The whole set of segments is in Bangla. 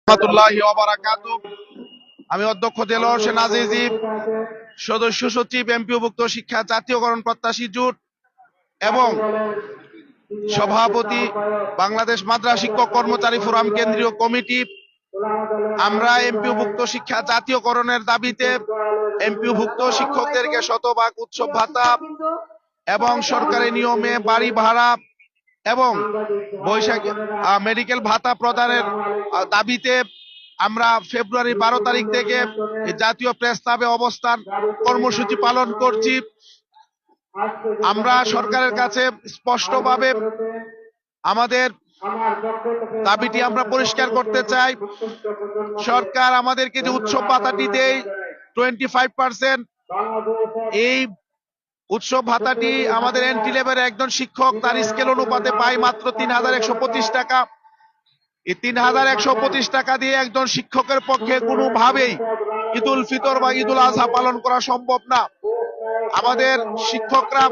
রাহমাতুল্লাহি ওয়া বারাকাতুহু। আমি অধ্যক্ষ দেলোয়ার হোসেন আজিজি, সদস্য সচিব এমপিওভুক্ত শিক্ষা জাতীয়করণ প্রত্যাশী জোট এবং সভাপতি বাংলাদেশ মাদ্রাসা শিক্ষক কর্মচারী ফোরাম কেন্দ্রীয় কমিটি। আমরা এমপিওভুক্ত শিক্ষা জাতীয়করণের দাবিতে এমপিওভুক্ত শিক্ষকদেরকে শতভাগ উৎসব ভাতা এবং সরকারি নিয়মে বাড়ি ভাড়া এবং বৈশাখী মেডিকেল ভাতা প্রদানের দাবিতে আমরা ফেব্রুয়ারি 12 তারিখ থেকে জাতীয় প্রেস ক্লাবে অবস্থান কর্মসূচি পালন করছি। আমরা সরকারের কাছে স্পষ্টভাবে আমাদের দাবিটি আমরা পরিষ্কার করতে চাই। সরকার আমাদেরকে যে উৎসব ভাতাটি দেয় 25%, এই উৎসব ভাতাটি আমাদের এন্ট্রি লেভেলের একজন শিক্ষক তার স্কেল অনুপাতে পায় মাত্র 3125 টাকা। এই 3125 টাকা দিয়ে একজন শিক্ষকের পক্ষে কোনোভাবেই ঈদুল ফিতর বা ঈদুল আজহা পালন করা সম্ভব না। আমাদের শিক্ষকরা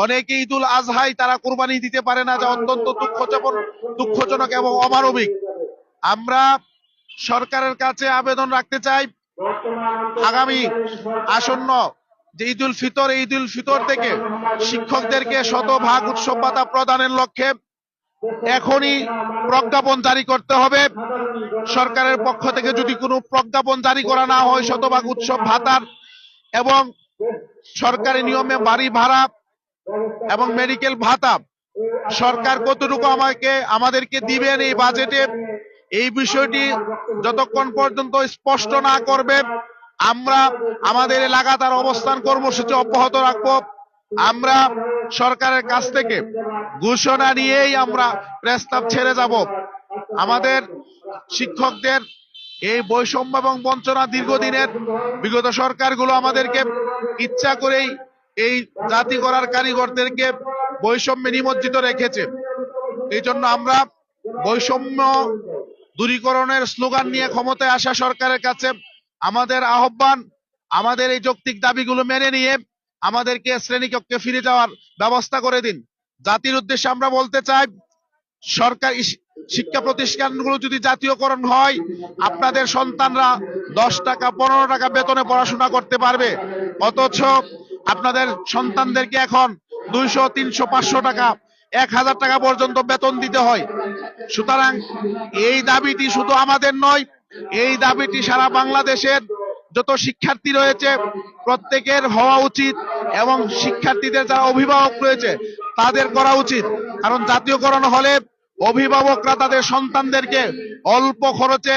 অনেকে ঈদুল আজহায় তারা কোরবানি দিতে পারে না, যা অত্যন্ত দুঃখজনক এবং অমানবিক। আমরা সরকারের কাছে আবেদন রাখতে চাই, আগামী আসন্ন যে ঈদুল ফিতর, এই ঈদুল ফিতর থেকে শিক্ষকদেরকে শতভাগ উৎসব ভাতা প্রদানের লক্ষ্যে এখনই প্রজ্ঞাপন জারি করতে হবে। সরকারের পক্ষ থেকে যদি কোনো প্রজ্ঞাপন জারি করা না হয় শতভাগ উৎসব ভাতার এবং সরকারি নিয়মে বাড়ি ভাড়া এবং মেডিকেল ভাতা সরকার কতটুকু আমাদেরকে দিবেন এই বাজেটে, এই বিষয়টি যতক্ষণ পর্যন্ত স্পষ্ট না করবে আমরা আমাদের লাগাতার অবস্থান কর্মসূচি অব্যাহত রাখবো। আমরা সরকারের কাছ থেকে ঘোষণা নিয়েই আমরা প্রস্তাব ছেড়ে যাব। আমাদের শিক্ষকদের এই বৈষম্য এবং বঞ্চনা দীর্ঘদিনের, বিগত সরকারগুলো আমাদেরকে ইচ্ছা করেই এই জাতি গড়ার কারিগরদেরকে বৈষম্যে নিমজ্জিত রেখেছে। এই জন্য আমরা বৈষম্য দূরীকরণের স্লোগান নিয়ে ক্ষমতায় আসা সরকারের কাছে আমাদের আহ্বান, আমাদের এই যৌক্তিক দাবিগুলো মেনে নিয়ে আমাদেরকে শ্রেণীকক্ষে ফিরে যাওয়ার ব্যবস্থা করে দিন। জাতির উদ্দেশ্যে আমরা বলতে চাই, সরকার শিক্ষা প্রতিষ্ঠানগুলো যদি জাতীয়করণ হয় আপনাদের সন্তানরা 10 টাকা 15 টাকা বেতনে পড়াশোনা করতে পারবে, অথচ আপনাদের সন্তানদেরকে এখন 200, 300, 500 টাকা 1000 টাকা পর্যন্ত বেতন দিতে হয়। সুতরাং এই দাবিটি শুধু আমাদের নয়, এই দাবিটি সারা বাংলাদেশের যত শিক্ষার্থী রয়েছে প্রত্যেকের হওয়া উচিত এবং শিক্ষার্থীদের যারা অভিভাবক রয়েছে তাদের করা উচিত। কারণ জাতীয়করণ হলে অভিভাবকরা তাদের সন্তানদেরকে অল্প খরচে